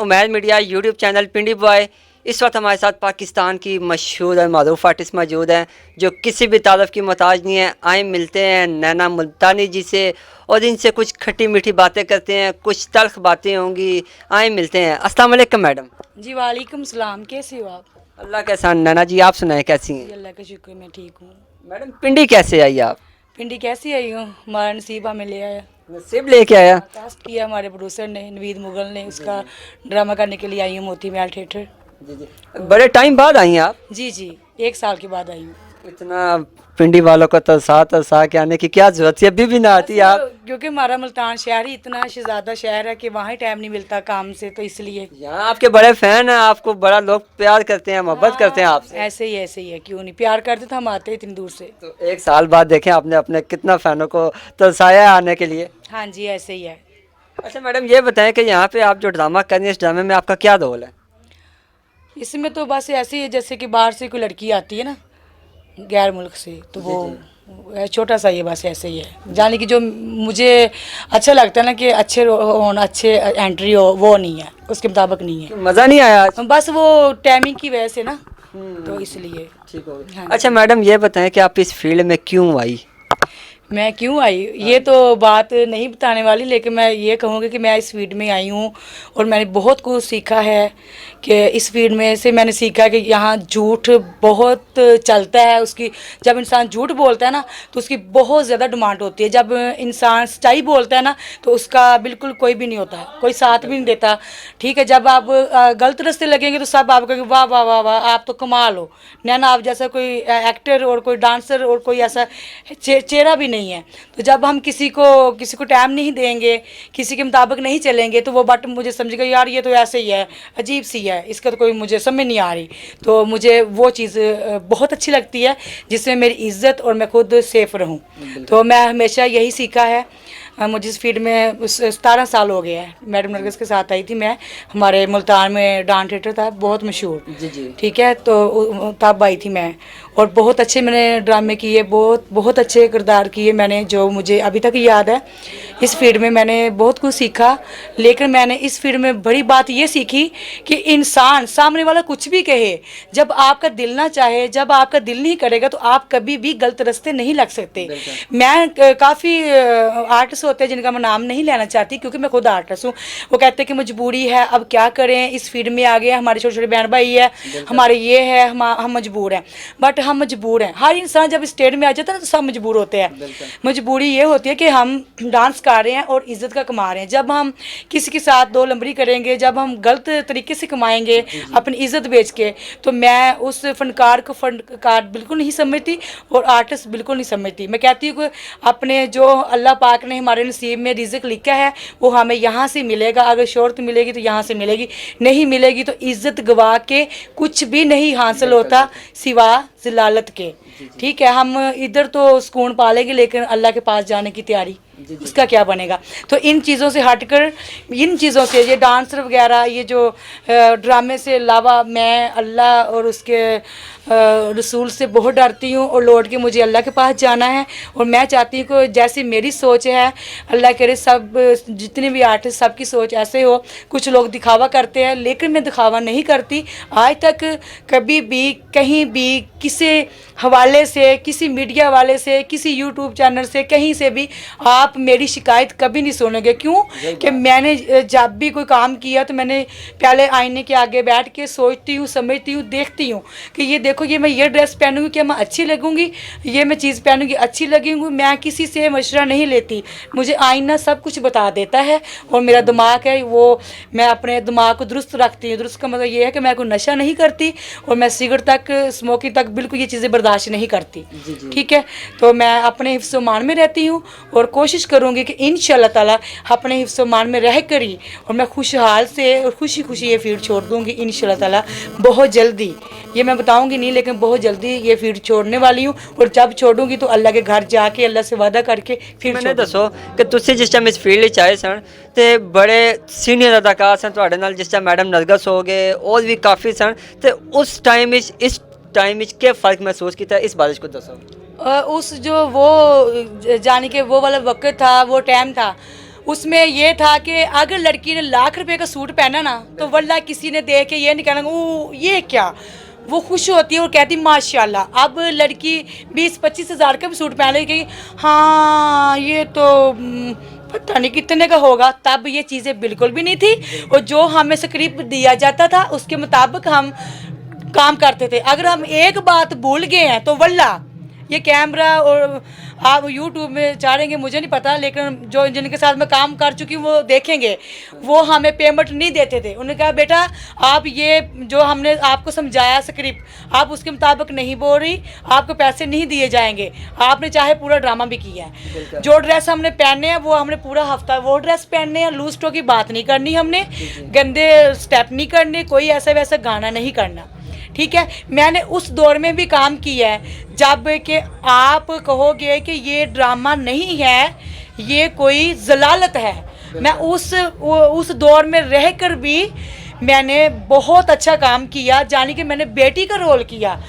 Umaid media YouTube channel पिंडी boy. इस वक्त हमारे साथ पाकिस्तान की मशहूर और मरूफ आर्टिस्ट मौजूद हैं जो किसी भी तारफ़ की मोहताज नहीं है। आए मिलते हैं नैना मुल्तानी जी से और इनसे कुछ खट्टी मीठी बातें करते हैं, कुछ तल्ख बातें होंगी। आए मिलते हैं। अस्सलाम वालेकुम मैडम। जी वालेकुम सलाम। कैसे हो आप? अल्लाह के एहसान। नैना जी आप सुनाएं कैसी जी हैं? अल्लाह का शुक्र, मैं ठीक हूँ। मैडम पिंडी कैसे आई आप? पिंडी कैसी आई हूँ? हमारा नसीब हमें ले आया। नसीब लेके आया। कास्ट किया हमारे प्रोड्यूसर ने, नवीद मुगल ने। उसका ड्रामा करने के लिए आई हूँ मोती महल थिएटर। जी जी, बड़े टाइम बाद आई हैं आप। जी जी, 1 साल के बाद आई हूँ। इतना पिंडी वालों को तरसा के आने की क्या जरूरत है? अभी भी ना आती आप। क्योंकि हमारा मुल्तान शहर ही इतना शहजादा शहर है कि वहाँ ही टाइम नहीं मिलता काम से, तो इसलिए। यहाँ आपके बड़े फैन हैं, आपको बड़ा लोग प्यार करते हैं, मोहब्बत करते हैं आपसे। ऐसे ही है, क्यों नहीं प्यार करते तो हम आते इतनी दूर से। तो 1 साल बाद देखें आपने अपने कितना फैनों को तरसाया है आने के लिए। हाँ जी, ऐसे ही है। अच्छा मैडम ये बताएं कि यहाँ पे आप जो ड्रामा कर रही हैं, इस ड्रामे में आपका क्या रोल है? इसमें तो बस ऐसे ही है जैसे कि बाहर से कोई लड़की आती है ना, गैर मुल्क से, तो वो छोटा सा ये बस ऐसे ही है। जाने कि जो मुझे अच्छा लगता है ना कि अच्छे होना, अच्छे एंट्री हो, वो नहीं है, उसके मुताबिक नहीं है। मज़ा नहीं आया आज? बस वो टाइमिंग की वजह से ना, तो इसलिए। ठीक हो गया। हाँ। अच्छा मैडम ये बताएं कि आप इस फील्ड में क्यों आई? मैं क्यों आई ये तो बात नहीं बताने वाली, लेकिन मैं ये कहूँगी कि मैं इस फील्ड में आई हूँ और मैंने बहुत कुछ सीखा है। कि इस फील्ड में से मैंने सीखा कि यहाँ झूठ बहुत चलता है। उसकी जब इंसान झूठ बोलता है ना तो उसकी बहुत ज़्यादा डिमांड होती है। जब इंसान सच्चाई बोलता है ना तो उसका बिल्कुल कोई भी नहीं होता है, कोई साथ भी नहीं देता। ठीक है, जब आप गलत रास्ते लगेंगे तो सब आप कहेंगे वाह वाह वाह वाह, आप तो कमाल हो। नैना आप जैसा कोई एक्टर और कोई डांसर और कोई ऐसा चेहरा भी नहीं है। तो जब हम किसी को टाइम नहीं देंगे, किसी के मुताबिक नहीं चलेंगे, तो वो बट मुझे समझेगा यार ये तो ऐसे ही है, अजीब सी है, इसका तो कोई मुझे समझ नहीं आ रही। तो मुझे वो चीज़ बहुत अच्छी लगती है जिसमें मेरी इज़्ज़त और मैं खुद सेफ रहूं। तो मैं हमेशा यही सीखा है। मुझे इस फील्ड में 17 साल हो गए हैं। मैडम नरगिस के साथ आई थी मैं, हमारे मुल्तान में डांस थिएटर था बहुत मशहूर। जी जी। ठीक है, तो तब आई थी मैं और बहुत अच्छे मैंने ड्रामे किए, बहुत अच्छे किरदार किए मैंने, जो मुझे अभी तक याद है। इस फील्ड में मैंने बहुत कुछ सीखा, लेकिन मैंने इस फील्ड में बड़ी बात ये सीखी कि इंसान सामने वाला कुछ भी कहे, जब आपका दिल ना चाहे, जब आपका दिल नहीं करेगा तो आप कभी भी गलत रास्ते नहीं लग सकते। मैं काफ़ी आर्टिस्ट होते हैं जिनका मैं नाम नहीं लेना चाहती क्योंकि मैं खुद आर्टिस्ट हूँ। वो कहते हैं कि मजबूरी है, अब क्या करें, इस फील्ड में आ गए, हमारे छोटे छोटे बहन भाई है, हमारे ये है, हम मजबूर हैं। बट हम मजबूर हैं। हर इंसान जब स्टेज में आ जाता है ना तो सब मजबूर होते हैं। मजबूरी ये होती है कि हम डांस कर रहे हैं और इज्जत का कमा रहे हैं। जब हम किसी के साथ दो लंबरी करेंगे, जब हम गलत तरीके से कमाएंगे अपनी इज्जत बेच के, तो मैं उस फनकार को फनकार बिल्कुल नहीं समझती और आर्टिस्ट बिल्कुल नहीं समझती। मैं कहती हूँ कि अपने जो अल्लाह पाक ने हमारे नसीब में रिज़्क लिखा है वो हमें यहाँ से मिलेगा। अगर शोहरत मिलेगी तो यहाँ से मिलेगी, नहीं मिलेगी तो इज्जत गवा के कुछ भी नहीं हासिल होता सिवा ज़लालत के। ठीक है, हम इधर तो सुकून पालेंगे लेकिन अल्लाह के पास जाने की तैयारी, उसका क्या बनेगा। तो इन चीज़ों से हटकर, इन चीज़ों से, ये डांसर वगैरह, ये जो ड्रामे से अलावा मैं अल्लाह और उसके रसूल से बहुत डरती हूँ और लौट के मुझे अल्लाह के पास जाना है। और मैं चाहती हूँ कि जैसी मेरी सोच है, अल्लाह करे सब जितने भी आर्टिस्ट सबकी सोच ऐसे हो। कुछ लोग दिखावा करते हैं लेकिन मैं दिखावा नहीं करती। आज तक कभी भी कहीं भी किसी हवाले से, किसी मीडिया वाले से, किसी यूट्यूब चैनल से, कहीं से भी आप मेरी शिकायत कभी नहीं सुनोगे। क्यों कि मैंने जब भी कोई काम किया तो मैंने पहले आईने के आगे बैठ के सोचती हूँ, समझती हूँ, देखती हूँ कि ये देखो ये मैं ये ड्रेस पहनूंगी क्या मैं अच्छी लगूंगी, ये मैं चीज़ पहनूंगी अच्छी लगूंगी। मैं किसी से मशवरा नहीं लेती, मुझे आईना सब कुछ बता देता है। और मेरा दिमाग है वो, मैं अपने दिमाग को दुरुस्त रखती हूँ। दुरुस्त का मतलब ये है कि मैं कोई नशा नहीं करती और मैं सिगरेट तक, स्मोकिंग तक बिल्कुल ये चीज़ें बर्दाश्त नहीं करती। ठीक है, तो मैं अपने हिफ्ज़ मान में रहती हूँ और कोशिश करूँगी कि इंशाअल्लाह ताला अपने हिफ्ज़ मान में रह कर ही और मैं खुशहाल से और खुशी खुशी ये फील्ड छोड़ दूँगी इंशाअल्लाह ताला। बहुत जल्दी, ये मैं बताऊँगी नहीं लेकिन बहुत जल्दी ये फील्ड छोड़ने वाली हूँ। और जब छोड़ूंगी तो अल्लाह के घर जाके अल्लाह से वादा करके फिर मैंने दसो कि तुसी जिस टाइम इस फील्ड च आए सन ते बड़े सीनियर अदाकार सन तुहाडे नाल, जिस टाइम मैडम नरगिस हो गए और भी काफ़ी सन, ते उस टाइम इस टाइम क्या फ़र्क महसूस किया, इस बारे को दसो। उस जो वो जाने के वो वाला वक्त था, वो टाइम था, उसमें ये था कि अगर लड़की ने लाख रुपए का सूट पहना ना तो वल्लाह किसी ने देख के ये नहीं कहना ओ ये क्या, वो खुश होती है और कहती माशाल्लाह। अब लड़की 20-25 हज़ार का भी सूट पहन लेगी, हाँ ये तो पता नहीं कितने का होगा। तब ये चीज़ें बिल्कुल भी नहीं थी, और जो हमें स्क्रिप्ट दिया जाता था उसके मुताबिक हम काम करते थे। अगर हम एक बात भूल गए हैं तो वल्लाह ये कैमरा और आप यूट्यूब में चाहेंगे मुझे नहीं पता, लेकिन जो जिनके साथ मैं काम कर चुकी हूँ वो देखेंगे, वो हमें पेमेंट नहीं देते थे। उन्होंने कहा बेटा आप ये जो हमने आपको समझाया स्क्रिप्ट आप उसके मुताबिक नहीं बोल रही, आपको पैसे नहीं दिए जाएंगे। आपने चाहे पूरा ड्रामा भी किया है, जो ड्रेस हमने पहने हैं वो हमने पूरा हफ्ता वो ड्रेस पहनने हैं, लूज टो की बात नहीं करनी, हमने गंदे स्टेप नहीं करने, कोई ऐसा वैसा गाना नहीं करना, ठीक है। मैंने उस दौर में भी काम किया है जब कि आप कहोगे कि ये ड्रामा नहीं है, ये कोई जलालत है। मैं उस दौर में रहकर भी मैंने बहुत अच्छा काम किया, जानी कि मैंने बेटी का रोल किया।